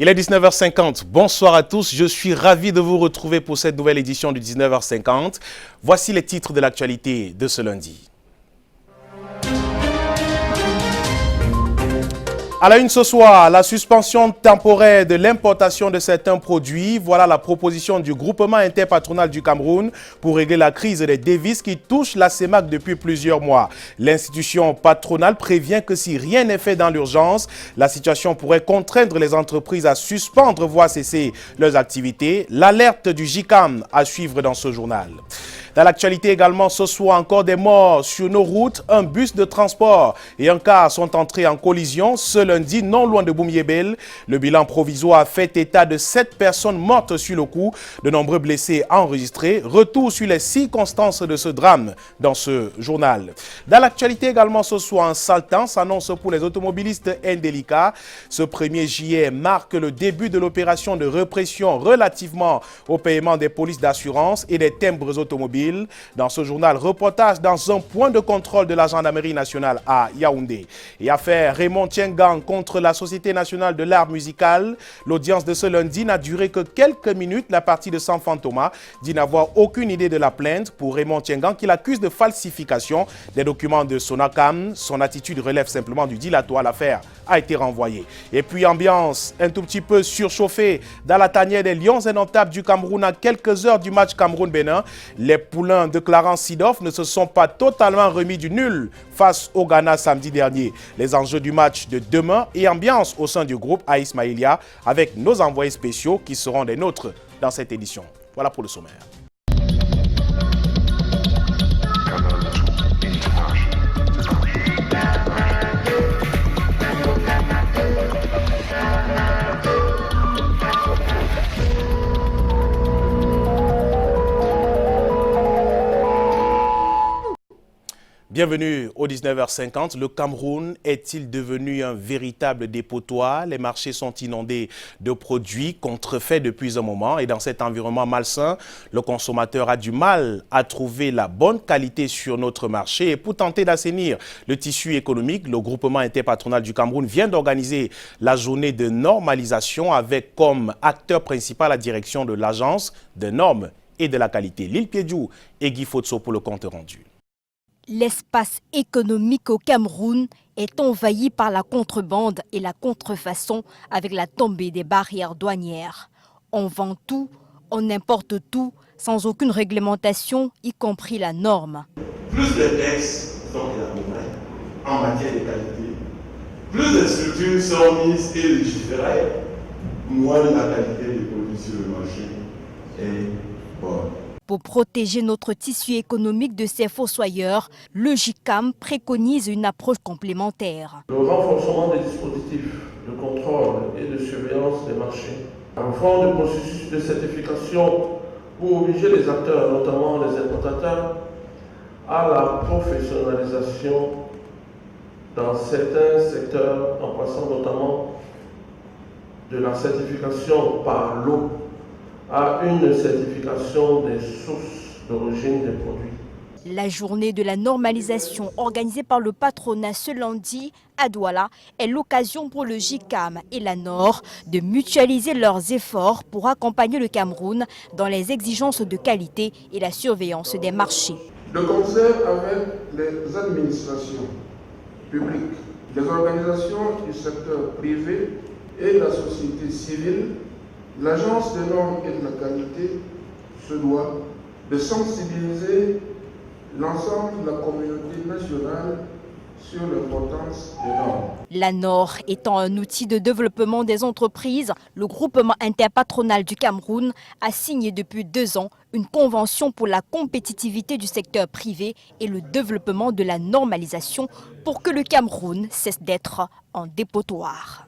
Il est 19h50. Bonsoir à tous. Je suis ravi de vous retrouver pour cette nouvelle édition du 19h50. Voici les titres de l'actualité de ce lundi. À la une ce soir, la suspension temporaire de l'importation de certains produits. Voilà la proposition du groupement interpatronal du Cameroun pour régler la crise des devises qui touche la CEMAC depuis plusieurs mois. L'institution patronale prévient que si rien n'est fait dans l'urgence, la situation pourrait contraindre les entreprises à suspendre voire cesser leurs activités. L'alerte du JICAM à suivre dans ce journal. Dans l'actualité également, ce soir encore des morts sur nos routes. Un bus de transport et un car sont entrés en collision ce lundi, non loin de Boum-Yébel. Le bilan provisoire a fait état de 7 personnes mortes sur le coup, de nombreux blessés enregistrés. Retour sur les circonstances de ce drame dans ce journal. Dans l'actualité également, ce soir, un sale temps s'annonce pour les automobilistes indélicats. Ce 1er juillet marque le début de l'opération de répression relativement au paiement des polices d'assurance et des timbres automobiles. Dans ce journal, reportage dans un point de contrôle de la gendarmerie nationale à Yaoundé. Et affaire Raymond Tiengang contre la Société nationale de l'art musical. L'audience de ce lundi n'a duré que quelques minutes. La partie de Sanfant Thomas dit n'avoir aucune idée de la plainte pour Raymond Tiengang qui l'accuse de falsification des documents de Sonacam. Son attitude relève simplement du dilatoire. L'affaire a été renvoyée. Et puis ambiance un tout petit peu surchauffée dans la tanière des Lions indomptables du Cameroun à quelques heures du match Cameroun-Bénin. Les poulains de Clarence Seedorf ne se sont pas totalement remis du nul face au Ghana samedi dernier. Les enjeux du match de demain et ambiance au sein du groupe à Ismaïlia avec nos envoyés spéciaux qui seront des nôtres dans cette édition. Voilà pour le sommaire. Bienvenue au 19h50. Le Cameroun est-il devenu un véritable dépotoir? Les marchés sont inondés de produits contrefaits depuis un moment et dans cet environnement malsain, le consommateur a du mal à trouver la bonne qualité sur notre marché. Et pour tenter d'assainir le tissu économique, le groupement interpatronal du Cameroun vient d'organiser la journée de normalisation avec comme acteur principal la direction de l'agence de normes et de la qualité. Lille Piedjou et Guy Fotso pour le compte rendu. L'espace économique au Cameroun est envahi par la contrebande et la contrefaçon avec la tombée des barrières douanières. On vend tout, on importe tout, sans aucune réglementation, y compris la norme. Plus les textes sont élaborés en matière de qualité, plus les structures sont mises et légiférées, moins la qualité des produits sur le marché est bonne. Pour protéger notre tissu économique de ces fossoyeurs, le JICAM préconise une approche complémentaire. Le renforcement des dispositifs de contrôle et de surveillance des marchés, la réforme du processus de certification pour obliger les acteurs, notamment les importateurs, à la professionnalisation dans certains secteurs, en passant notamment de la certification par l'eau à une certification des sources d'origine des produits. La journée de la normalisation organisée par le patronat ce lundi à Douala est l'occasion pour le JICAM et la NOR de mutualiser leurs efforts pour accompagner le Cameroun dans les exigences de qualité et la surveillance des marchés. De concert avec les administrations publiques, les organisations du secteur privé et la société civile, l'Agence des normes et de la qualité se doit de sensibiliser l'ensemble de la communauté nationale sur l'importance des normes. La NOR étant un outil de développement des entreprises, le groupement interpatronal du Cameroun a signé depuis 2 ans une convention pour la compétitivité du secteur privé et le développement de la normalisation pour que le Cameroun cesse d'être un dépotoir.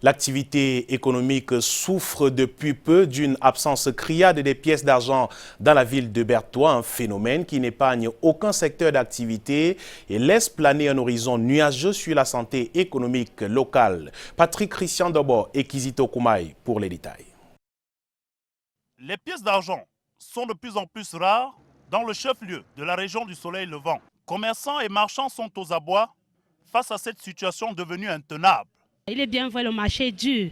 L'activité économique souffre depuis peu d'une absence criarde des pièces d'argent dans la ville de Bertois, un phénomène qui n'épargne aucun secteur d'activité et laisse planer un horizon nuageux sur la santé économique locale. Patrick Christian Dobo et Kizito Koumaï pour les détails. Les pièces d'argent sont de plus en plus rares dans le chef-lieu de la région du Soleil Levant. Commerçants et marchands sont aux abois face à cette situation devenue intenable. Il est bien vrai, le marché est dur,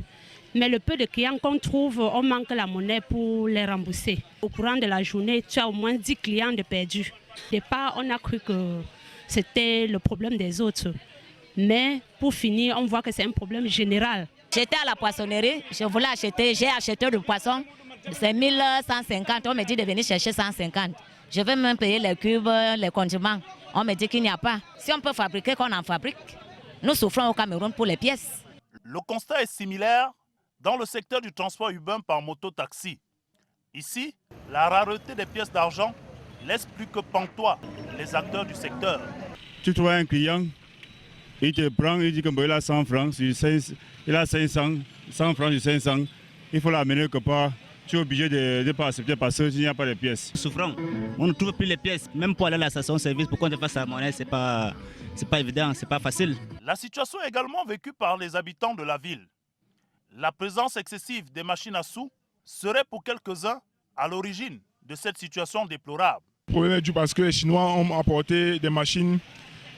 mais le peu de clients qu'on trouve, on manque la monnaie pour les rembourser. Au courant de la journée, tu as au moins 10 clients de perdus. Au départ, on a cru que c'était le problème des autres. Mais pour finir, on voit que c'est un problème général. J'étais à la poissonnerie, j'ai acheté du poisson, c'est 1150, on me dit de venir chercher 150. Je vais même payer les cubes, les condiments. On me dit qu'il n'y a pas. Si on peut fabriquer, qu'on en fabrique. Nous souffrons au Cameroun pour les pièces. Le constat est similaire dans le secteur du transport urbain par moto-taxi. Ici, la rareté des pièces d'argent laisse plus que pantois les acteurs du secteur. Tu trouves un client, il te prend, il dit qu'il a 100 francs, il a 500, 100 francs sur 500. Il faut l'amener quelque part. Tu es obligé de ne pas accepter parce qu'il n'y a pas de pièces. Souffrant. On ne trouve plus les pièces. Même pour aller à la station-service, pour qu'on te fasse la monnaie, c'est pas évident, c'est pas facile. La situation est également vécue par les habitants de la ville. La présence excessive des machines à sous serait pour quelques-uns à l'origine de cette situation déplorable. Le problème est dû parce que les Chinois ont apporté des machines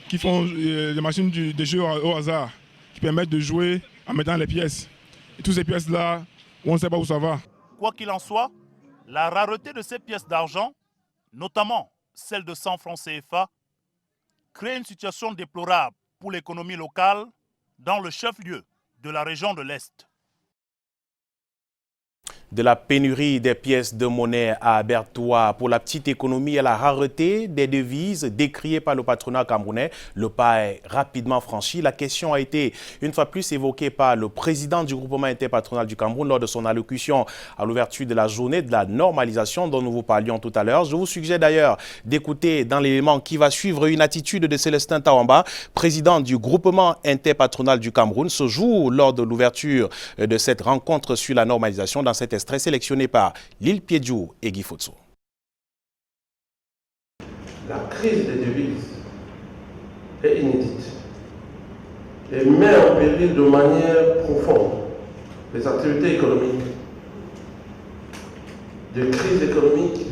qui font des machines de jeux au hasard, qui permettent de jouer en mettant les pièces. Et toutes ces pièces-là, on ne sait pas où ça va. Quoi qu'il en soit, la rareté de ces pièces d'argent, notamment celle de 100 francs CFA, crée une situation déplorable pour l'économie locale dans le chef-lieu de la région de l'Est. De la pénurie des pièces de monnaie à Abertois pour la petite économie et la rareté des devises décriées par le patronat camerounais, le pas est rapidement franchi. La question a été une fois plus évoquée par le président du groupement interpatronal du Cameroun lors de son allocution à l'ouverture de la journée de la normalisation dont nous vous parlions tout à l'heure. Je vous suggère d'ailleurs d'écouter dans l'élément qui va suivre une attitude de Célestin Tawamba, président du groupement interpatronal du Cameroun, ce jour lors de l'ouverture de cette rencontre sur la normalisation dans cet extrait sélectionné par Lil Piedjou et Guy Fotso. La crise des devises est inédite et met en péril de manière profonde les activités économiques. De crise économique,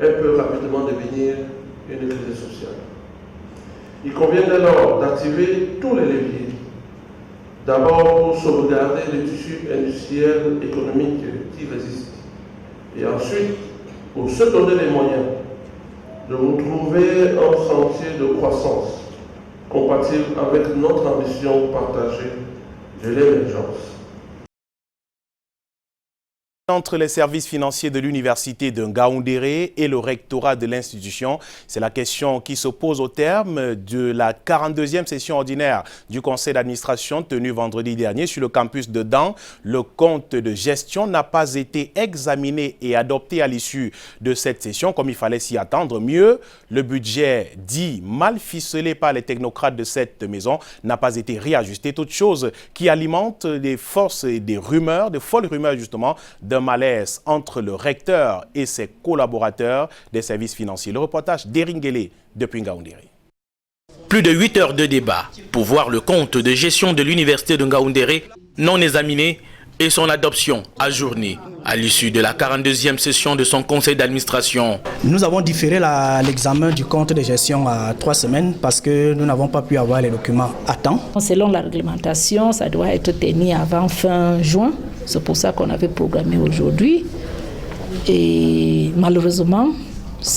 elle peut rapidement devenir une crise sociale. Il convient dès lors d'activer tous les leviers. D'abord pour sauvegarder le tissu industriel économique qui résiste. Et ensuite pour se donner les moyens de retrouver un sentier de croissance compatible avec notre ambition partagée de l'émergence. Entre les services financiers de l'université de Ngaoundéré et le rectorat de l'institution, c'est la question qui se pose au terme de la 42e session ordinaire du conseil d'administration tenue vendredi dernier sur le campus de Dan. Le compte de gestion n'a pas été examiné et adopté à l'issue de cette session comme il fallait s'y attendre. Mieux, le budget dit mal ficelé par les technocrates de cette maison n'a pas été réajusté. Toute chose qui alimente des forces et des rumeurs, des folles rumeurs justement, d'un malaise entre le recteur et ses collaborateurs des services financiers. Le reportage d'Eringuele depuis Ngaoundéré. Plus de 8 heures de débat pour voir le compte de gestion de l'université de Ngaoundéré non examiné et son adoption ajournée à l'issue de la 42e session de son conseil d'administration. Nous avons différé l'examen du compte de gestion à 3 semaines parce que nous n'avons pas pu avoir les documents à temps. Selon la réglementation, ça doit être tenu avant fin juin. C'est pour ça qu'on avait programmé aujourd'hui. Et malheureusement,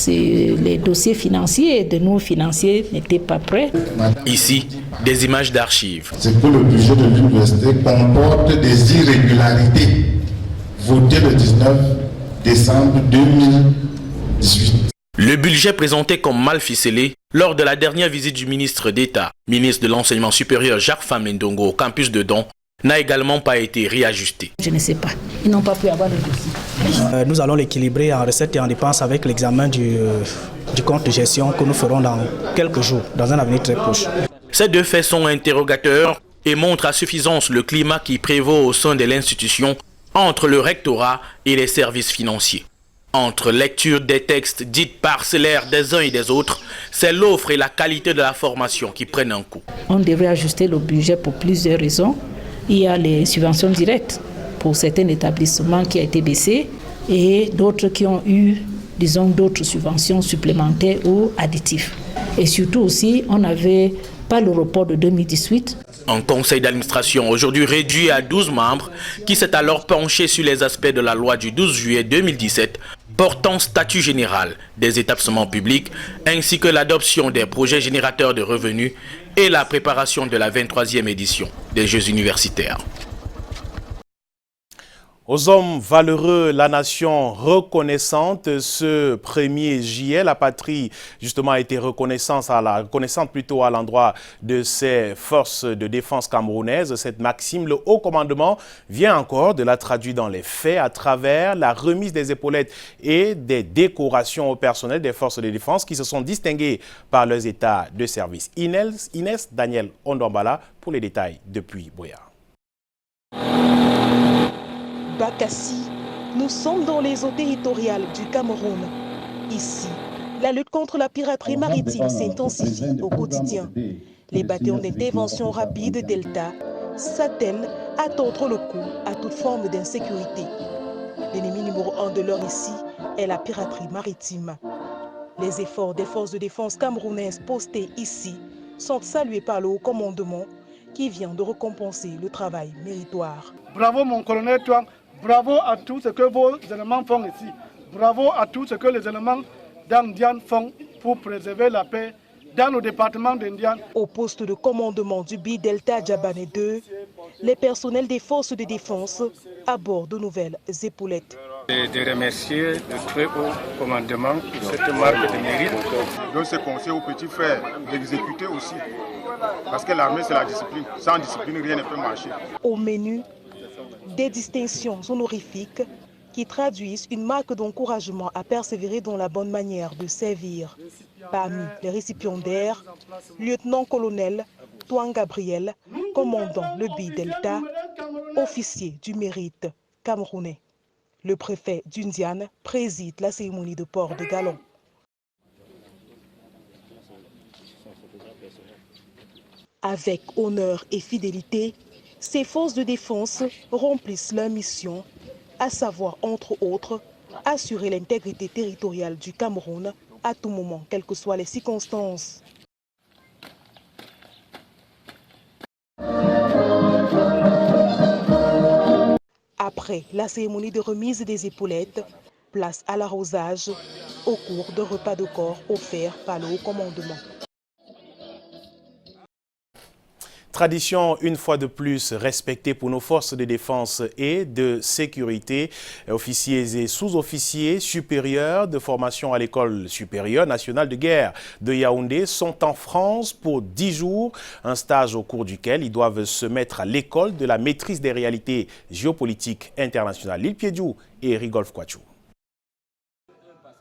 les dossiers financiers de nos financiers n'étaient pas prêts. Ici, des images d'archives. C'est que le budget de l'université comporte des irrégularités votées le 19 décembre 2018. Le budget présenté comme mal ficelé lors de la dernière visite du ministre d'État, ministre de l'Enseignement supérieur Jacques Famlindongo au campus de Don, n'a également pas été réajusté. Je ne sais pas. Ils n'ont pas pu avoir le dossier. Nous allons l'équilibrer en recettes et en dépenses avec l'examen du compte de gestion que nous ferons dans quelques jours, dans un avenir très proche. Ces deux faits sont interrogateurs et montrent à suffisance le climat qui prévaut au sein de l'institution entre le rectorat et les services financiers. Entre lecture des textes dites parcellaires des uns et des autres, c'est l'offre et la qualité de la formation qui prennent un coup. On devrait ajuster le budget pour plusieurs raisons. Il y a les subventions directes pour certains établissements qui ont été baissées et d'autres qui ont eu, disons, d'autres subventions supplémentaires ou additives. Et surtout aussi, on n'avait pas le report de 2018. Un conseil d'administration aujourd'hui réduit à 12 membres qui s'est alors penché sur les aspects de la loi du 12 juillet 2017 portant statut général des établissements publics ainsi que l'adoption des projets générateurs de revenus et la préparation de la 23e édition des Jeux universitaires. Aux hommes valeureux, la nation reconnaissante, ce 1er juillet, la patrie justement a été reconnaissante plutôt à l'endroit de ses forces de défense camerounaises. Cette maxime, le haut commandement vient encore de la traduire dans les faits à travers la remise des épaulettes et des décorations au personnel des forces de défense qui se sont distingués par leurs états de service. Inès Daniel Ondombala pour les détails depuis Boya. Bakassi, nous sommes dans les eaux territoriales du Cameroun. Ici, la lutte contre la piraterie maritime s'intensifie au quotidien. Les bataillons d'intervention rapide Delta s'attellent à tordre le cou à toute forme d'insécurité. L'ennemi numéro 1 de l'heure ici est la piraterie maritime. Les efforts des forces de défense camerounaises postées ici sont salués par le haut commandement qui vient de récompenser le travail méritoire. Bravo mon colonel Tuang, bravo à tout ce que vos éléments font ici. Bravo à tout ce que les éléments d'Indian font pour préserver la paix dans le département d'Indian. Au poste de commandement du Bi-Delta Djabane 2, les personnels des forces de défense abordent de nouvelles épaulettes. De remercier le très haut commandement pour cette marque de mérite. Je donne ce conseil aux petits frères d'exécuter aussi. Parce que l'armée, c'est la discipline. Sans discipline, rien ne peut marcher. Au menu, des distinctions honorifiques qui traduisent une marque d'encouragement à persévérer dans la bonne manière de servir. Parmi les récipiendaires, lieutenant-colonel Tuang Gabriel, commandant le Bi-Delta, officier du mérite camerounais. Le préfet d'Undian préside la cérémonie de port de galon. Avec honneur et fidélité, ces forces de défense remplissent leur mission, à savoir, entre autres, assurer l'intégrité territoriale du Cameroun à tout moment, quelles que soient les circonstances. Après la cérémonie de remise des épaulettes, place à l'arrosage au cours d'un repas de corps offert par le haut commandement. Tradition une fois de plus respectée pour nos forces de défense et de sécurité. Officiers et sous-officiers supérieurs de formation à l'école supérieure nationale de guerre de Yaoundé sont en France pour 10 jours, un stage au cours duquel ils doivent se mettre à l'école de la maîtrise des réalités géopolitiques internationales. Lil Piediou et Rigolf Kouachou.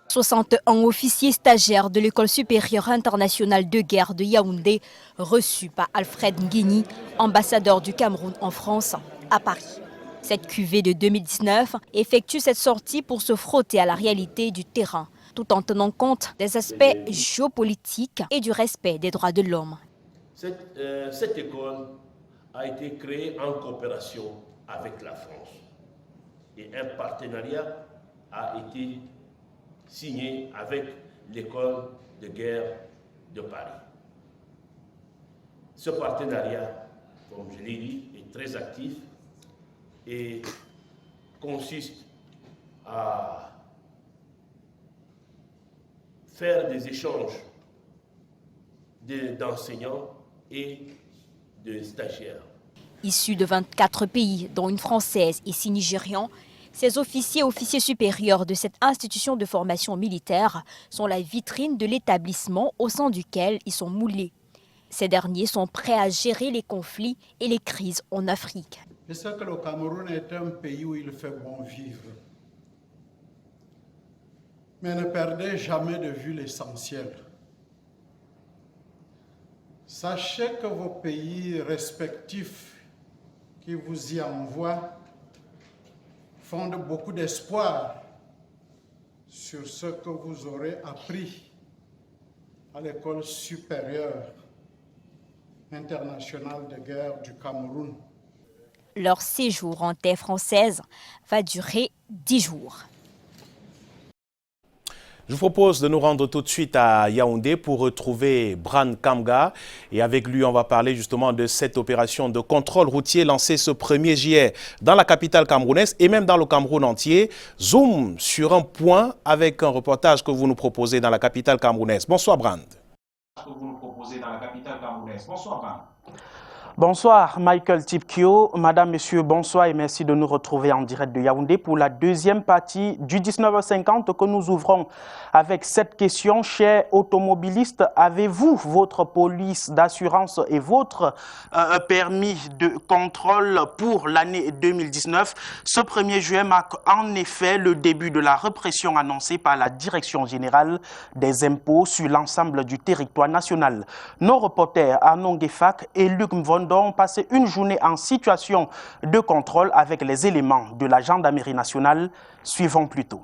61 officiers stagiaires de l'École supérieure internationale de guerre de Yaoundé, reçus par Alfred Nguini, ambassadeur du Cameroun en France, à Paris. Cette cuvée de 2019 effectue cette sortie pour se frotter à la réalité du terrain, tout en tenant compte des aspects géopolitiques et du respect des droits de l'homme. Cette école a été créée en coopération avec la France et un partenariat a été signé avec l'école de guerre de Paris. Ce partenariat, comme je l'ai dit, est très actif et consiste à faire des échanges d'enseignants et de stagiaires. Issus de 24 pays, dont une française et 6 Nigérians, ces officiers et officiers supérieurs de cette institution de formation militaire sont la vitrine de l'établissement au sein duquel ils sont moulés. Ces derniers sont prêts à gérer les conflits et les crises en Afrique. Je sais que le Cameroun est un pays où il fait bon vivre. Mais ne perdez jamais de vue l'essentiel. Sachez que vos pays respectifs qui vous y envoient fondent beaucoup d'espoir sur ce que vous aurez appris à l'école supérieure internationale de guerre du Cameroun. Leur séjour en terre française va durer 10 jours. Je vous propose de nous rendre tout de suite à Yaoundé pour retrouver Bran Kamga. Et avec lui, on va parler justement de cette opération de contrôle routier lancée ce 1er juillet dans la capitale camerounaise et même dans le Cameroun entier. Zoom sur un point avec un reportage que vous nous proposez dans la capitale camerounaise. Bonsoir Bran. Bonsoir Michael Tipkio, Madame, Monsieur, bonsoir et merci de nous retrouver en direct de Yaoundé pour la deuxième partie du 19h50 que nous ouvrons avec cette question. Chers automobilistes, avez-vous votre police d'assurance et votre permis de contrôle pour l'année 2019? Ce 1er juillet marque en effet le début de la répression annoncée par la Direction générale des impôts sur l'ensemble du territoire national. Nos reporters Arnaud Guefak et Luc Mvondor ont passé une journée en situation de contrôle avec les éléments de la gendarmerie nationale. Suivons plutôt.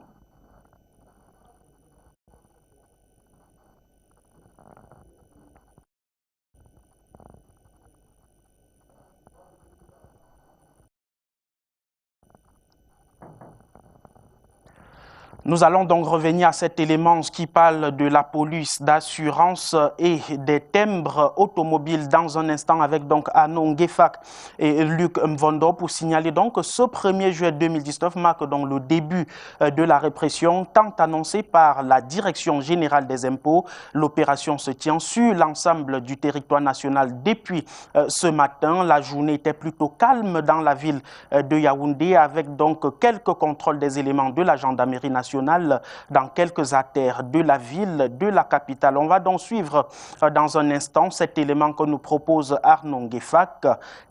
Nous allons donc revenir à cet élément qui parle de la police d'assurance et des timbres automobiles dans un instant avec donc Arnaud Guefak et Luc Mvondo pour signaler donc que ce 1er juillet 2019 marque donc le début de la répression tant annoncée par la Direction générale des impôts. L'opération se tient sur l'ensemble du territoire national depuis ce matin. La journée était plutôt calme dans la ville de Yaoundé avec donc quelques contrôles des éléments de la gendarmerie nationale dans quelques artères de la ville, de la capitale. On va donc suivre dans un instant cet élément que nous propose Arnaud Guefak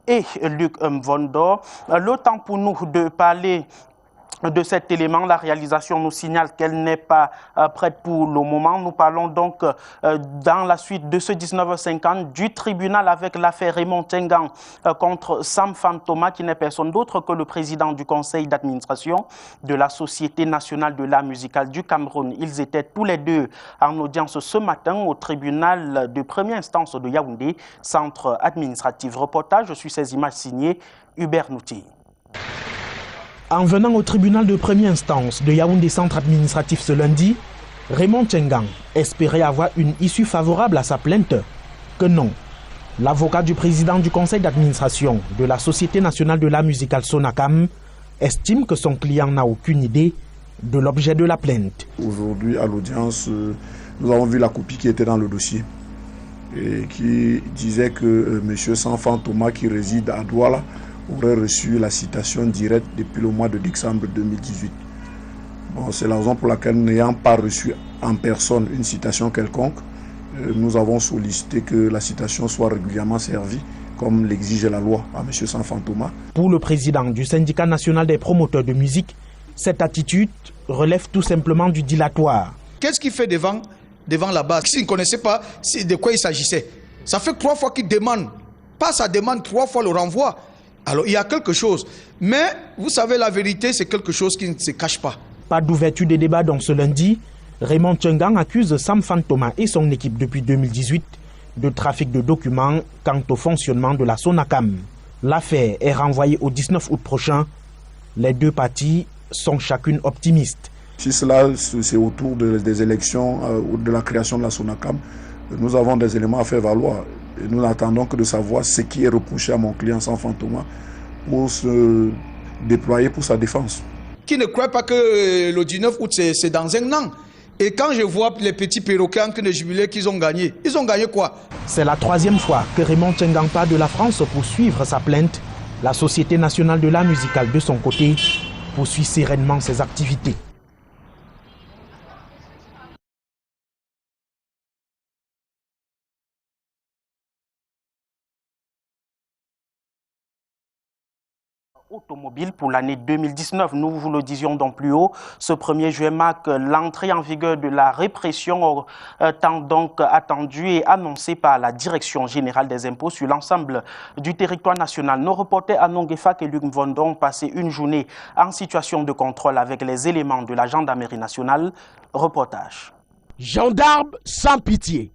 et Luc Mvondo. Le temps pour nous de parler de cet élément, la réalisation nous signale qu'elle n'est pas prête pour le moment. Nous parlons donc dans la suite de ce 19h50 du tribunal avec l'affaire Raymond Tchengang contre Sam Fantoma qui n'est personne d'autre que le président du conseil d'administration de la Société nationale de l'art musical du Cameroun. Ils étaient tous les deux en audience ce matin au tribunal de première instance de Yaoundé, centre administratif. Reportage, je suis ces images signées Hubert Nouti. En venant au tribunal de première instance de Yaoundé centre administratif ce lundi, Raymond Tchengang espérait avoir une issue favorable à sa plainte. Que non. L'avocat du président du conseil d'administration de la Société nationale de l'art musical Sonacam estime que son client n'a aucune idée de l'objet de la plainte. Aujourd'hui, à l'audience, nous avons vu la copie qui était dans le dossier et qui disait que M. Sanfan Thomas, qui réside à Douala, aurait reçu la citation directe depuis le mois de décembre 2018. Bon, c'est la raison pour laquelle, n'ayant pas reçu en personne une citation quelconque, nous avons sollicité que la citation soit régulièrement servie, comme l'exige la loi, à M. Sanfan Thomas. Pour le président du syndicat national des promoteurs de musique, cette attitude relève tout simplement du dilatoire. Qu'est-ce qu'il fait devant la base? S'il ne connaissait pas de quoi il s'agissait, ça fait 3 fois qu'il demande. Pas sa demande, 3 fois le renvoi. Alors il y a quelque chose. Mais vous savez, la vérité, c'est quelque chose qui ne se cache pas. Pas d'ouverture des débats donc ce lundi. Raymond Tchengang accuse Sam Fantoma et son équipe depuis 2018 de trafic de documents quant au fonctionnement de la Sonacam. L'affaire est renvoyée au 19 août prochain. Les deux parties sont chacune optimistes. Si cela c'est autour des élections ou de la création de la Sonacam, nous avons des éléments à faire valoir. Et nous n'attendons que de savoir ce qui est reproché à mon client Sanfan Thomas pour se déployer pour sa défense. Qui ne croit pas que le 19 août c'est dans un an? Et quand je vois les petits perroquets en train de jubiler qu'ils ont gagné quoi? C'est la 3e fois que Raymond Tchengang part de la France pour suivre sa plainte. La Société nationale de l'art musical de son côté poursuit sereinement ses activités. Automobile pour l'année 2019. Nous vous le disions donc plus haut, ce 1er juillet marque l'entrée en vigueur de la répression tant donc attendue et annoncée par la Direction générale des impôts sur l'ensemble du territoire national. Nos reporters Arnaud Guefak et Luc Mvondo ont passé une journée en situation de contrôle avec les éléments de la gendarmerie nationale. Reportage. Gendarmes sans pitié.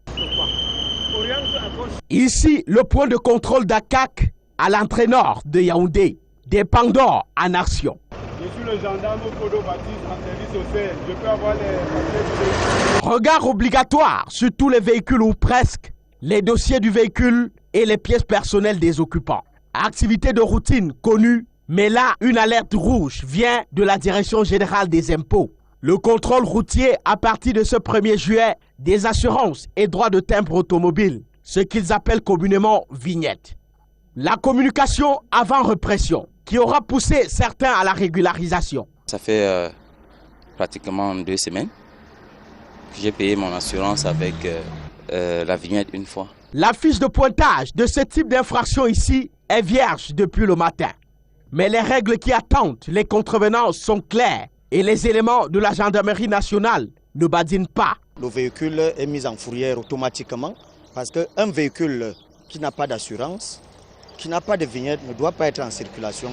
Ici, le point de contrôle d'ACAC à l'entrée nord de Yaoundé. Des Pandores en action. Je suis le le gendarme Kodo Baptiste en service au CER. Je peux avoir les papiers. Regard obligatoire sur tous les véhicules ou presque, les dossiers du véhicule et les pièces personnelles des occupants. Activité de routine connue, mais là, une alerte rouge vient de la Direction générale des impôts. Le contrôle routier à partir de ce 1er juillet des assurances et droits de timbre automobile, ce qu'ils appellent communément vignette. La communication avant répression qui aura poussé certains à la régularisation. Ça fait pratiquement 2 semaines que j'ai payé mon assurance avec la vignette une fois. La fiche de pointage de ce type d'infraction ici est vierge depuis le matin. Mais les règles qui attendent les contrevenants sont claires et les éléments de la gendarmerie nationale ne badinent pas. Le véhicule est mis en fourrière automatiquement parce qu'un véhicule qui n'a pas d'assurance, qui n'a pas de vignette, ne doit pas être en circulation.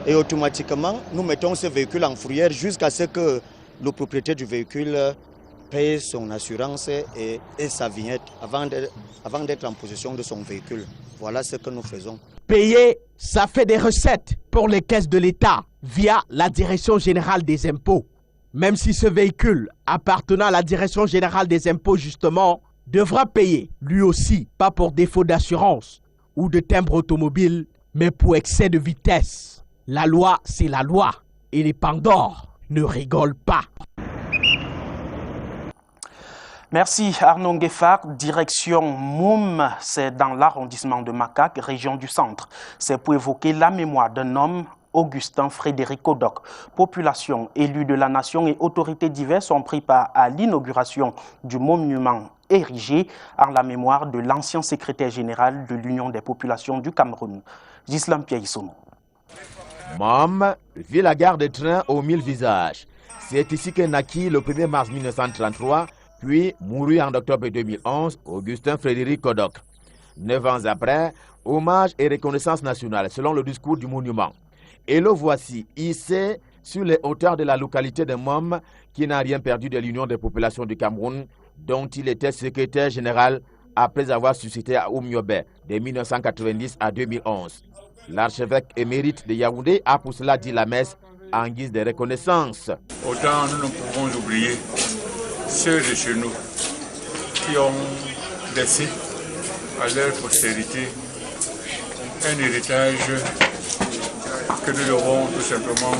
Et automatiquement, nous mettons ce véhicule en fourrière jusqu'à ce que le propriétaire du véhicule paye son assurance et sa vignette avant d'être en possession de son véhicule. Voilà ce que nous faisons. Payer, ça fait des recettes pour les caisses de l'État via la Direction générale des impôts. Même si ce véhicule appartenant à la Direction générale des impôts justement devra payer lui aussi, pas pour défaut d'assurance ou de timbre automobile, mais pour excès de vitesse. La loi, c'est la loi et les Pandores ne rigolent pas. Merci Arnaud Ngueffar, direction Moum, c'est dans l'arrondissement de Makak, région du centre. C'est pour évoquer la mémoire d'un homme, Augustin Frédéric Kodok. Population, élus de la nation et autorités diverses ont pris part à l'inauguration du monument érigé en la mémoire de l'ancien secrétaire général de l'Union des populations du Cameroun, Ghislain Piaïsono. Moum vit la gare de train aux 1000 visages. C'est ici qu'est naquit le 1er mars 1933, puis mourut en octobre 2011, Augustin Frédéric Kodok. 9 ans après, hommage et reconnaissance nationale selon le discours du monument. Et le voici, hissé sur les hauteurs de la localité de Moum, qui n'a rien perdu de l'Union des populations du Cameroun, dont il était secrétaire général après avoir suscité à Oumyobé de 1990 à 2011. L'archevêque émérite de Yaoundé a pour cela dit la messe en guise de reconnaissance. Autant nous ne pouvons oublier ceux de chez nous qui ont laissé à leur postérité un héritage que nous devons tout simplement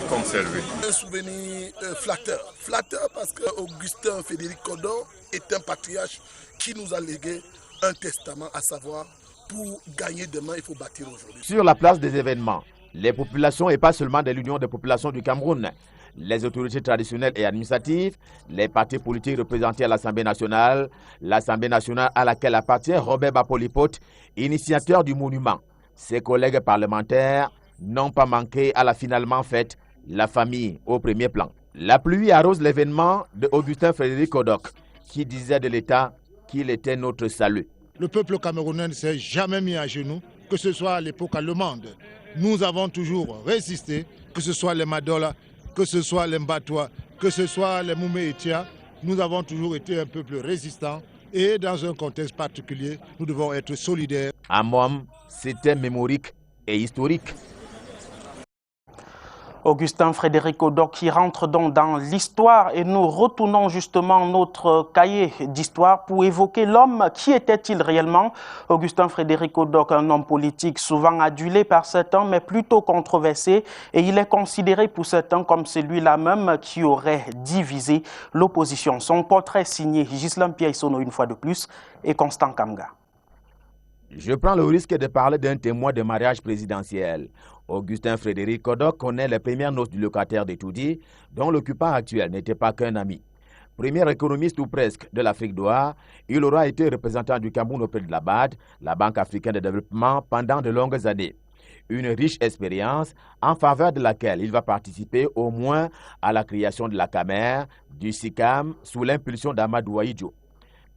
conserver. Un souvenir flatteur parce que Augustin Frédéric Kodok est un patriarche qui nous a légué un testament, à savoir pour gagner demain, il faut bâtir aujourd'hui. Sur la place des événements, les populations et pas seulement de l'Union des populations du Cameroun, les autorités traditionnelles et administratives, les partis politiques représentés à l'Assemblée nationale à laquelle appartient Robert Bapolipote, initiateur du monument. Ses collègues parlementaires n'ont pas manqué à la finalement faite, la famille au premier plan. La pluie arrose l'événement de Augustin Frédéric Kodok, qui disait de l'État qu'il était notre salut. Le peuple camerounais ne s'est jamais mis à genoux, que ce soit à l'époque allemande. Nous avons toujours résisté, que ce soit les Madola, que ce soit les Mbatois, que ce soit les Moumé-Etia. Nous avons toujours été un peuple résistant et dans un contexte particulier, nous devons être solidaires. À Moum, c'était mémorique et historique. Augustin Frédéric Kodok qui rentre donc dans l'histoire et nous retournons justement notre cahier d'histoire pour évoquer l'homme. Qui était-il réellement? Augustin Frédéric Kodok, un homme politique souvent adulé par certains mais plutôt controversé, et il est considéré pour certains comme celui-là même qui aurait divisé l'opposition. Son portrait signé Ghislain Piaïsono une fois de plus et Constant Kamga. Je prends le risque de parler d'un témoin de mariage présidentiel. Augustin Frédéric Kodok connaît les premières noces du locataire de Toudi, dont l'occupant actuel n'était pas qu'un ami. Premier économiste ou presque de l'Afrique d'Ouest, il aura été représentant du Cameroun auprès de la BAD, la Banque africaine de développement, pendant de longues années. Une riche expérience en faveur de laquelle il va participer au moins à la création de la CAMER, du SICAM, sous l'impulsion d'Amadou Ahidjo.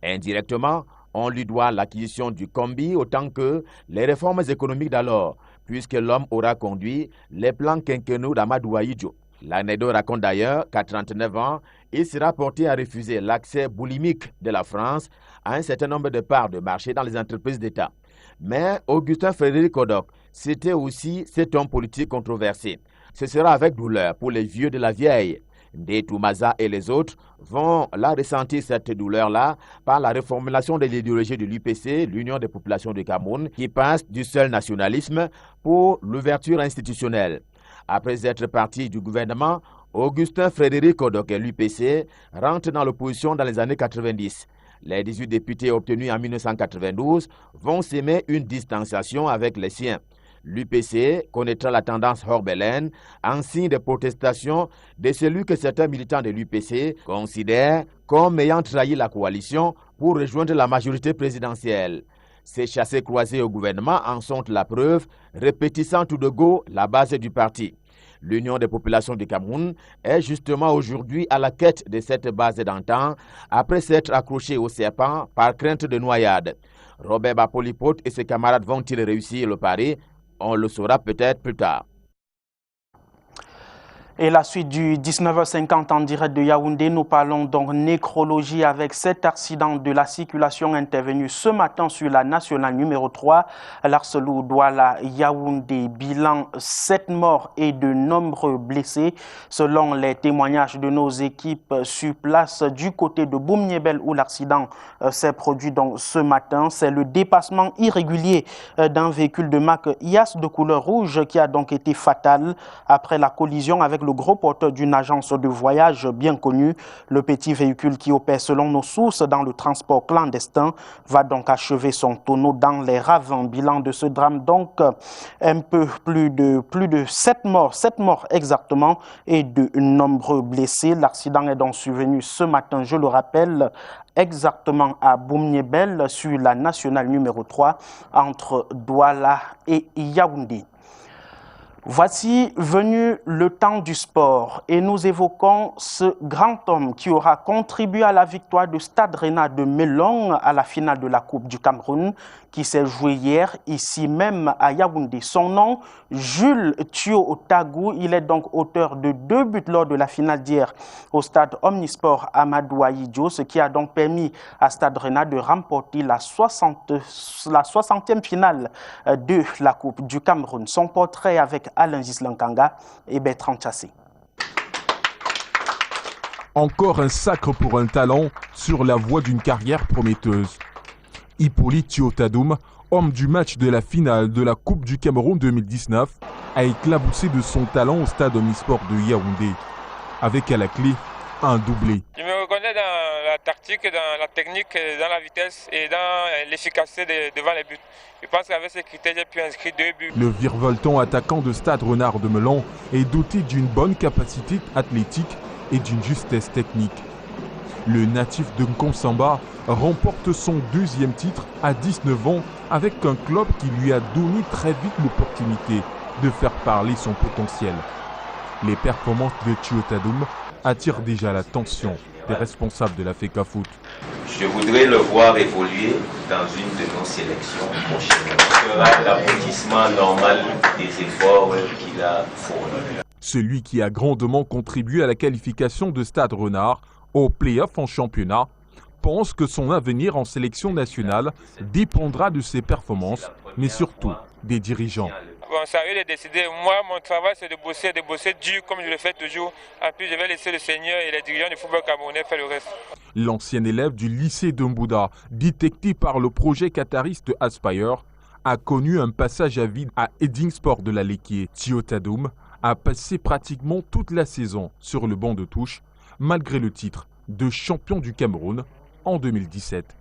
Indirectement, on lui doit l'acquisition du Combi autant que les réformes économiques d'alors, puisque l'homme aura conduit les plans quinquennaux d'Amadou Ahidjo. L'anecdote raconte d'ailleurs qu'à 39 ans, il sera porté à refuser l'accès boulimique de la France à un certain nombre de parts de marché dans les entreprises d'État. Mais Augustin Frédéric Kodok, c'était aussi cet homme politique controversé. Ce sera avec douleur pour les vieux de la vieille. Ndé Toumaza et les autres vont la ressentir, cette douleur-là, par la reformulation de l'idéologie de l'UPC, l'Union des populations du Cameroun, qui passe du seul nationalisme pour l'ouverture institutionnelle. Après être parti du gouvernement, Augustin Frédéric Kodok et l'UPC rentrent dans l'opposition dans les années 90. Les 18 députés obtenus en 1992 vont s'aimer une distanciation avec les siens. L'UPC connaîtra la tendance Horbelaine en signe de protestation de celui que certains militants de l'UPC considèrent comme ayant trahi la coalition pour rejoindre la majorité présidentielle. Ces chassés croisés au gouvernement en sont la preuve, répétissant tout de go la base du parti. L'Union des populations du Cameroun est justement aujourd'hui à la quête de cette base d'antan après s'être accroché au serpent par crainte de noyade. Robert Bapolipote et ses camarades vont-ils réussir le pari? On le saura peut-être plus tard. Et la suite du 19h50 en direct de Yaoundé, nous parlons donc nécrologie avec cet accident de la circulation intervenu ce matin sur la nationale numéro 3, Larselou Douala Yaoundé. Bilan 7 morts et de nombreux blessés. Selon les témoignages de nos équipes sur place du côté de Boumniebel où l'accident s'est produit donc ce matin, c'est le dépassement irrégulier d'un véhicule de marque IAS de couleur rouge qui a donc été fatal après la collision avec le gros porteur d'une agence de voyage bien connue. Le petit véhicule qui opère selon nos sources dans le transport clandestin va donc achever son tonneau dans les ravins. Bilan de ce drame donc un peu plus de 7 morts exactement et de nombreux blessés. L'accident est donc survenu ce matin, je le rappelle, exactement à Boumniebel sur la nationale numéro 3 entre Douala et Yaoundé. Voici venu le temps du sport et nous évoquons ce grand homme qui aura contribué à la victoire du Stade Rennais de Melong à la finale de la Coupe du Cameroun qui s'est jouée hier ici même à Yaoundé. Son nom, Jules Thio Otagou. Il est donc auteur de 2 buts lors de la finale d'hier au stade Omnisport Amadou Ahidjo, ce qui a donc permis à Stade Rennais de remporter la 60e finale de la Coupe du Cameroun. Son portrait avec Alain Gislankanga et Bertrand Chassé. Encore un sacre pour un talent sur la voie d'une carrière prometteuse. Hippolyte Thio Tadoum, homme du match de la finale de la Coupe du Cameroun 2019, a éclaboussé de son talent au stade Omnisport de Yaoundé, avec à la clé un doublé. Je me reconnais dans la tactique, dans la technique, dans la vitesse et dans l'efficacité devant les buts. Je pense qu'avec ces critères, j'ai pu inscrire 2 buts. Le virevoltant attaquant de Stade Renard de Melon est doté d'une bonne capacité athlétique et d'une justesse technique. Le natif de Nkonsamba remporte son 2e titre à 19 ans avec un club qui lui a donné très vite l'opportunité de faire parler son potentiel. Les performances de Thio Tadoum attirent déjà l'attention des responsables de la FECAFOOT. Je voudrais le voir évoluer dans une de nos sélections prochaines. Ce sera l'aboutissement normal des efforts qu'il a fournis. Celui qui a grandement contribué à la qualification de Stade Renard au play-off en championnat pense que son avenir en sélection nationale dépendra de ses performances, mais surtout des dirigeants. Bon, ça a eu de décider. Moi, mon travail, c'est de bosser dur comme je le fais toujours. En plus, je vais laisser le Seigneur et les dirigeants du football camerounais faire le reste. L'ancien élève du lycée de Mbouda, détecté par le projet qatariste Aspire, a connu un passage à vide à Edingsport de la Léquier. Thio Tadoum a passé pratiquement toute la saison sur le banc de touche, malgré le titre de champion du Cameroun en 2017.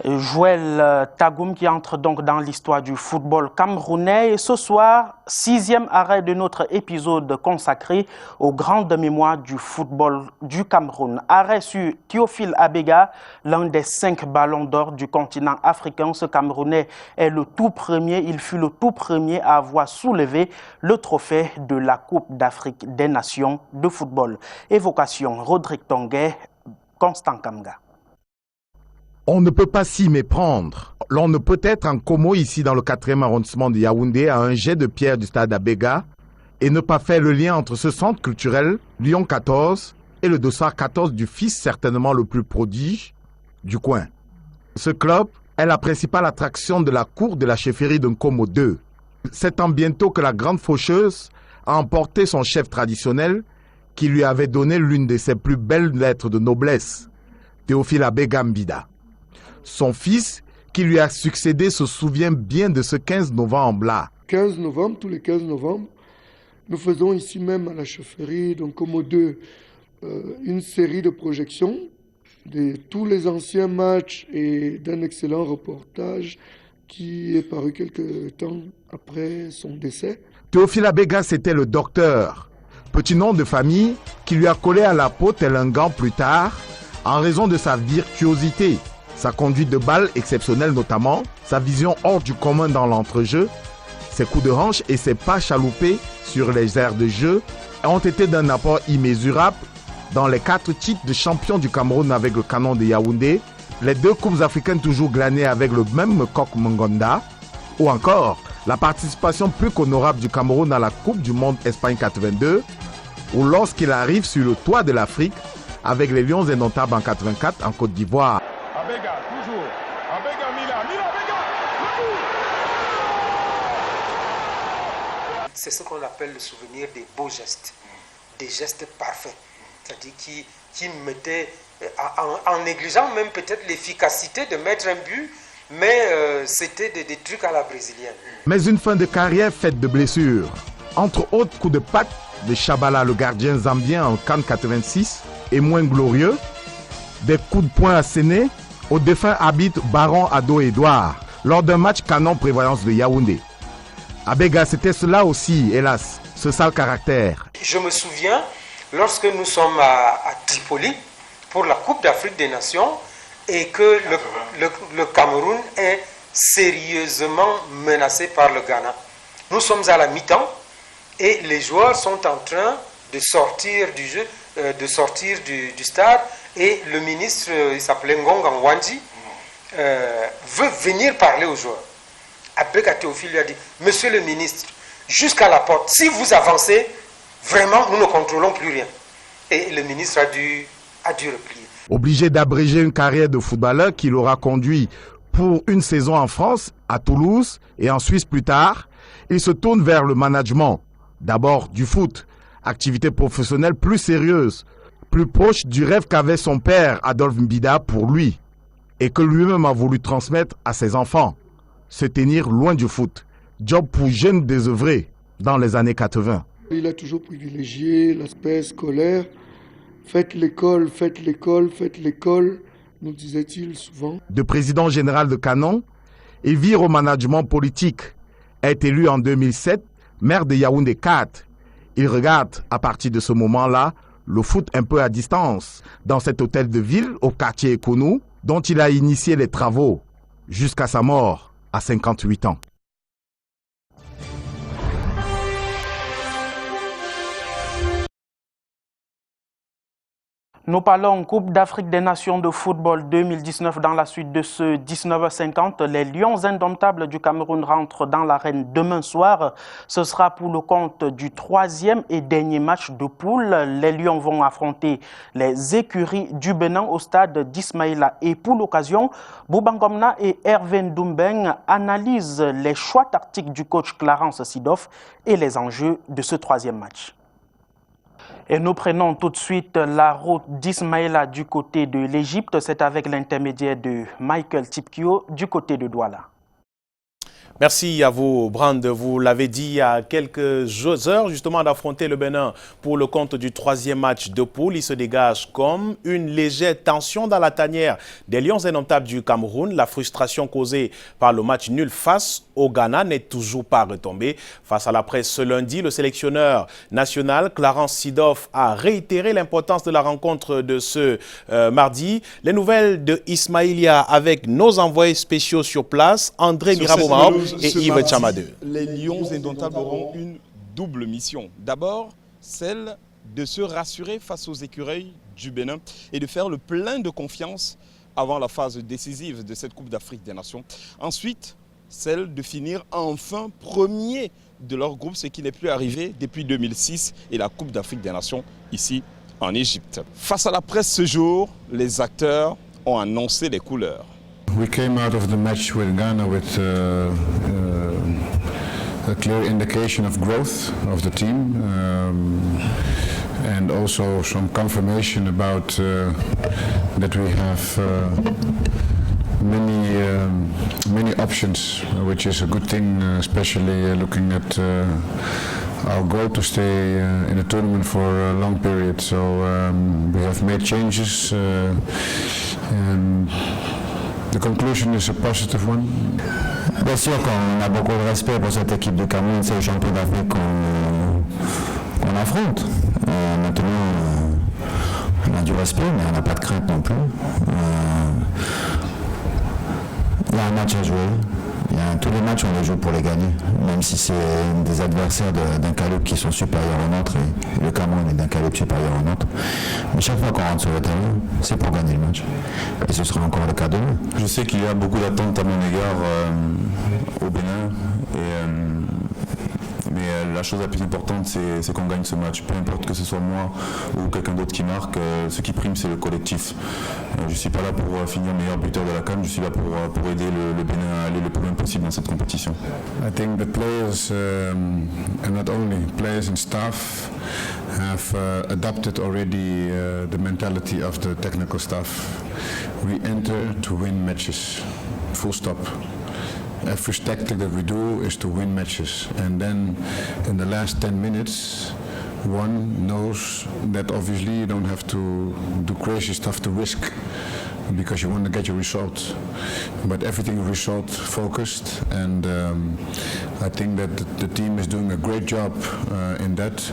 Joël Tagoum qui entre donc dans l'histoire du football camerounais. Et ce soir, 6e arrêt de notre épisode consacré aux grandes mémoires du football du Cameroun. Arrêt sur Théophile Abega, l'un des 5 ballons d'or du continent africain. Ce Camerounais est le tout premier, il fut le tout premier à avoir soulevé le trophée de la Coupe d'Afrique des Nations de football. Évocation, Rodrigue Tonguet, Constant Kamga. On ne peut pas s'y méprendre. L'on ne peut être en Como ici dans le 4e arrondissement de Yaoundé à un jet de pierre du stade Abega et ne pas faire le lien entre ce centre culturel, Lyon 14, et le dossard 14 du fils certainement le plus prodige du coin. Ce club est la principale attraction de la cour de la chefferie de Nkomo 2. C'est en bientôt que la grande faucheuse a emporté son chef traditionnel qui lui avait donné l'une de ses plus belles lettres de noblesse, Théophile Abega Mbida. Son fils, qui lui a succédé, se souvient bien de ce 15 novembre-là. 15 novembre, tous les 15 novembre, nous faisons ici même à la chaufferie, donc Como 2, une série de projections de tous les anciens matchs et d'un excellent reportage qui est paru quelques temps après son décès. Théophile Abega, c'était le docteur, petit nom de famille qui lui a collé à la peau tel un gant plus tard, en raison de sa virtuosité, sa conduite de balle exceptionnelle notamment, sa vision hors du commun dans l'entrejeu, ses coups de hanche et ses pas chaloupés sur les aires de jeu ont été d'un apport immesurable dans les 4 titres de champion du Cameroun avec le Canon de Yaoundé, les 2 coupes africaines toujours glanées avec le même coq Mongonda, ou encore la participation plus qu'honorable du Cameroun à la Coupe du Monde Espagne 82, ou lorsqu'il arrive sur le toit de l'Afrique avec les Lions indomptables en 84 en Côte d'Ivoire. Abega, toujours. Abega, Mila, Abega. C'est ce qu'on appelle le souvenir des beaux gestes, des gestes parfaits, c'est-à-dire qui mettaient, en négligeant même peut-être l'efficacité de mettre un but, mais c'était des trucs à la brésilienne. Mais une fin de carrière faite de blessures. Entre autres coups de patte de Chabala, le gardien zambien en Cannes 86, et moins glorieux, des coups de poing assénés au défunt arbitre Baron Ado-Edouard lors d'un match canon prévoyance de Yaoundé. Abega, c'était cela aussi, hélas, ce sale caractère. Je me souviens, lorsque nous sommes à Tripoli pour la Coupe d'Afrique des Nations et que le Cameroun est sérieusement menacé par le Ghana. Nous sommes à la mi-temps et les joueurs sont en train de sortir du jeu, de sortir du stade, et le ministre, il s'appelait Ngonga Nwanji, veut venir parler aux joueurs. Abega Théophile lui a dit, monsieur le ministre, jusqu'à la porte, si vous avancez, vraiment, nous ne contrôlons plus rien. Et le ministre a dû replier. Obligé d'abréger une carrière de footballeur qui l'aura conduit pour une saison en France, à Toulouse et en Suisse plus tard, il se tourne vers le management. D'abord du foot, activité professionnelle plus sérieuse, plus proche du rêve qu'avait son père Adolphe Mbida pour lui, et que lui-même a voulu transmettre à ses enfants. Se tenir loin du foot, job pour jeunes désœuvrés dans les années 80. Il a toujours privilégié l'aspect scolaire. Faites l'école, faites l'école, faites l'école, nous disait-il souvent. De président général de Canon, il vire au management politique, est élu en 2007, maire de Yaoundé 4. Il regarde, à partir de ce moment-là, le foot un peu à distance, dans cet hôtel de ville au quartier Ekonou, dont il a initié les travaux, jusqu'à sa mort à 58 ans. Nous parlons Coupe d'Afrique des Nations de football 2019 dans la suite de ce 19h50. Les Lions indomptables du Cameroun rentrent dans l'arène demain soir. Ce sera pour le compte du 3e et dernier match de poule. Les Lions vont affronter les écuries du Bénin au stade d'Ismaïla. Et pour l'occasion, Boubangomna et Hervé Ndoumbeng analysent les choix tactiques du coach Clarence Sidoff et les enjeux de ce 3e match. Et nous prenons tout de suite la route d'Ismaïla du côté de l'Égypte. C'est avec l'intermédiaire de Michael Tipkio du côté de Douala. Merci à vous, Brand. Vous l'avez dit il y a quelques heures, justement, d'affronter le Bénin pour le compte du 3e match de poule. Il se dégage comme une légère tension dans la tanière des Lions indomptables du Cameroun. La frustration causée par le match nul face au Ghana n'est toujours pas retombée. Face à la presse ce lundi, le sélectionneur national, Clarence Sidoff, a réitéré l'importance de la rencontre de ce mardi. Les nouvelles de Ismaïlia avec nos envoyés spéciaux sur place, André Mirabeau et Yves Chamadeu. Les Lions indomptables auront une double mission. D'abord, celle de se rassurer face aux écureuils du Bénin et de faire le plein de confiance avant la phase décisive de cette Coupe d'Afrique des Nations. Ensuite, celle de finir enfin premier de leur groupe, ce qui n'est plus arrivé depuis 2006 et la Coupe d'Afrique des Nations ici en Égypte. Face à la presse ce jour, les acteurs ont annoncé les couleurs. We came out of the match with Ghana with a clear indication of growth of the team and also some confirmation about that we have many options, which is a good thing, especially looking at our goal to stay in the tournament for a long period. So we have made changes and the conclusion is a positive one. Bien sûr qu'on a beaucoup de respect pour cette équipe de Cameroun, c'est le champion d'Afrique qu'on affronte. Maintenant, on a du respect, mais on n'a pas de crainte non plus. Il y a un match à jouer. Tous les matchs, on les joue pour les gagner, même si c'est des adversaires d'un calibre qui sont supérieurs au nôtre, et le Cameroun est d'un calibre supérieur au nôtre. Mais chaque fois qu'on rentre sur le terrain, c'est pour gagner le match. Et ce sera encore le cas demain. Je sais qu'il y a beaucoup d'attentes à mon égard au Bénin. Mais la chose la plus importante, c'est qu'on gagne ce match. Peu importe que ce soit moi ou quelqu'un d'autre qui marque, ce qui prime, c'est le collectif. Je ne suis pas là pour finir meilleur buteur de la CAN, je suis là pour aider le Bénin à aller le plus loin possible dans cette compétition. I think the players, and not only players and staff, have adopted already the mentality of the technical staff. We enter to win matches, full stop. Every tactic that we do is to win matches, and then in the last 10 minutes one knows that obviously you don't have to do crazy stuff to risk because you want to get your result, but everything is result focused, and I think that the team is doing a great job in that,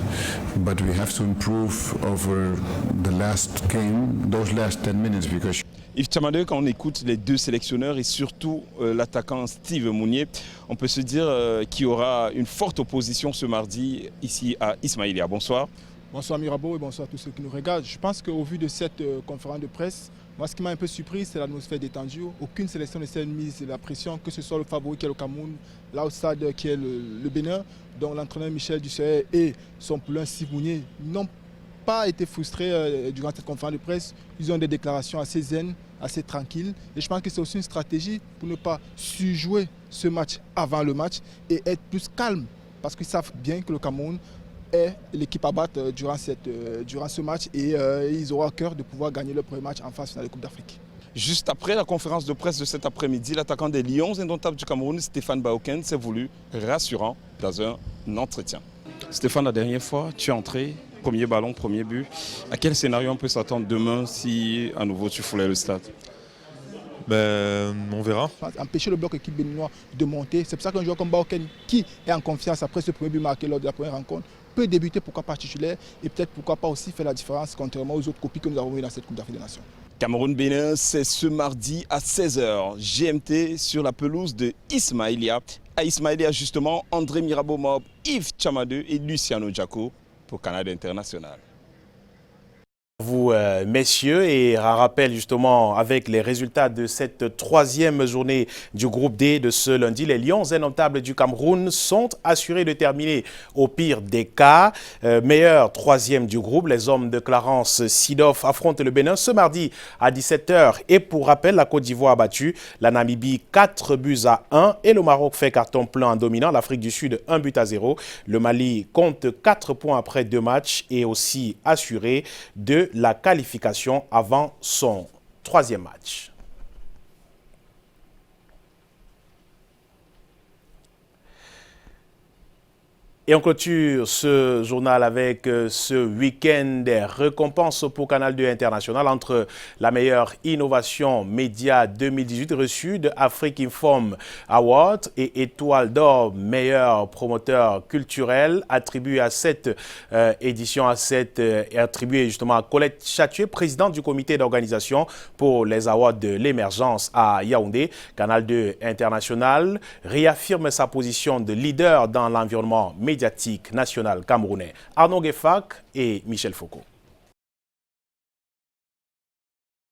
but we have to improve over the last game, those last 10 minutes, because Yves Tchamadeu, quand on écoute les deux sélectionneurs et surtout l'attaquant Steve Mounié, on peut se dire qu'il y aura une forte opposition ce mardi ici à Ismaïlia. Bonsoir. Bonsoir Mirabeau et bonsoir à tous ceux qui nous regardent. Je pense qu'au vu de cette conférence de presse, moi ce qui m'a un peu surpris, c'est l'atmosphère détendue. Aucune sélection ne s'est mise la pression, que ce soit le favori qui est le Cameroun, l'outsider qui est le Bénin, dont l'entraîneur Michel Dussoyet et son poulain Steve Mounié n'ont pas été frustrés durant cette conférence de presse. Ils ont des déclarations assez zen, assez tranquilles. Et je pense que c'est aussi une stratégie pour ne pas surjouer ce match avant le match et être plus calme. Parce qu'ils savent bien que le Cameroun est l'équipe à battre durant ce match et ils auront à cœur de pouvoir gagner le premier match en phase finale de Coupe d'Afrique. Juste après la conférence de presse de cet après-midi, l'attaquant des Lions indomptables du Cameroun, Stéphane Baoken, s'est voulu rassurant dans un entretien. Stéphane, la dernière fois, tu es entré. Premier ballon, premier but. À quel scénario on peut s'attendre demain si à nouveau tu foulais le stade? On verra. Empêcher le bloc équipe béninois de monter. C'est pour ça qu'un joueur comme Baoken, qui est en confiance après ce premier but marqué lors de la première rencontre, peut débuter, pourquoi pas titulaire, et peut-être pourquoi pas aussi faire la différence contrairement aux autres copies que nous avons eues dans cette Coupe d'Afrique des Nations. Cameroun-Bénin, c'est ce mardi à 16h, GMT sur la pelouse de Ismaïlia. À Ismaïlia, justement, André Mirabeau-Mob, Yves Tchamadeu et Luciano Djako pour Canada International. Vous, messieurs, et un rappel justement avec les résultats de cette troisième journée du groupe D de ce lundi. Les Lions indomptables du Cameroun sont assurés de terminer au pire des cas. Meilleur troisième du groupe, les hommes de Clarence Seedorf affrontent le Bénin ce mardi à 17h. Et pour rappel, la Côte d'Ivoire a battu la Namibie 4-1 et le Maroc fait carton plein en dominant l'Afrique du Sud 1-0. Le Mali compte 4 points après 2 matchs et aussi assuré de la qualification avant son troisième match. Et on clôture ce journal avec ce week-end des récompenses pour Canal 2 International entre la meilleure innovation média 2018 reçue de Afrique Inform Award et Étoile d'Or meilleur promoteur culturel attribué à cette édition, attribué justement à Colette Chatué, présidente du comité d'organisation pour les awards de l'émergence à Yaoundé. Canal 2 International réaffirme sa position de leader dans l'environnement médiatique national camerounais. Arnaud Guefak et Michel Foucault.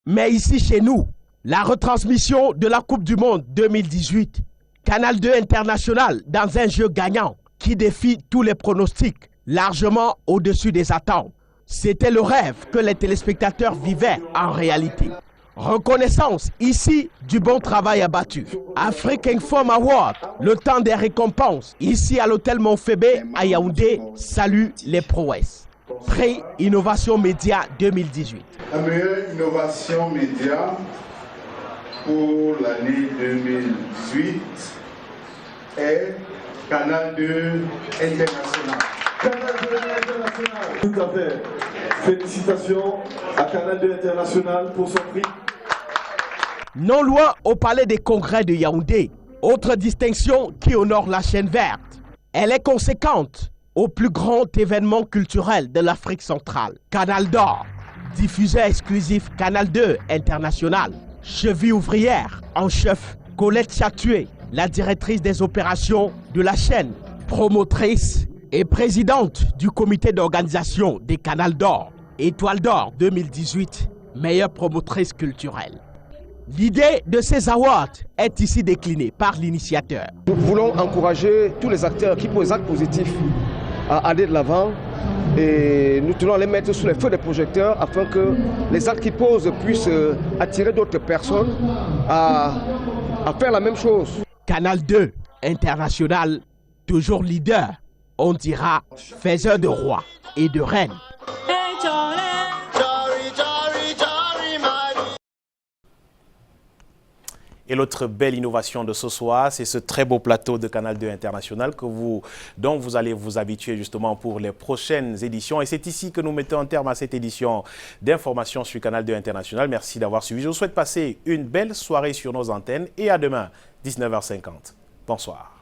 Mais ici chez nous, la retransmission de la Coupe du Monde 2018, Canal 2 International dans un jeu gagnant qui défie tous les pronostics, largement au-dessus des attentes. C'était le rêve que les téléspectateurs vivaient en réalité. Reconnaissance ici du bon travail abattu. Afrique Inform Award, le temps des récompenses. Ici à l'hôtel Montfébé à Yaoundé, salue les prouesses. Prix Innovation Média 2018. La meilleure innovation média pour l'année 2018 est Canal 2 International. Canal 2 International. Tout à fait. Félicitations à Canal 2 International pour son prix. Non loin au Palais des Congrès de Yaoundé, autre distinction qui honore la chaîne verte. Elle est conséquente au plus grand événement culturel de l'Afrique centrale. Canal d'Or, diffuseur exclusif Canal 2 International. Cheville ouvrière en chef Colette Chatué, la directrice des opérations de la chaîne, promotrice et présidente du comité d'organisation des Canal d'Or. Étoile d'Or 2018, meilleure promotrice culturelle. L'idée de ces awards est ici déclinée par l'initiateur. Nous voulons encourager tous les acteurs qui posent actes positifs à aller de l'avant et nous tenons à les mettre sous les feux des projecteurs afin que les actes qu'ils posent puissent attirer d'autres personnes à faire la même chose. Canal 2 International, toujours leader, on dira faiseur de rois et de reines. Et l'autre belle innovation de ce soir, c'est ce très beau plateau de Canal 2 International dont vous allez vous habituer justement pour les prochaines éditions. Et c'est ici que nous mettons un terme à cette édition d'information sur Canal 2 International. Merci d'avoir suivi. Je vous souhaite passer une belle soirée sur nos antennes et à demain, 19h50. Bonsoir.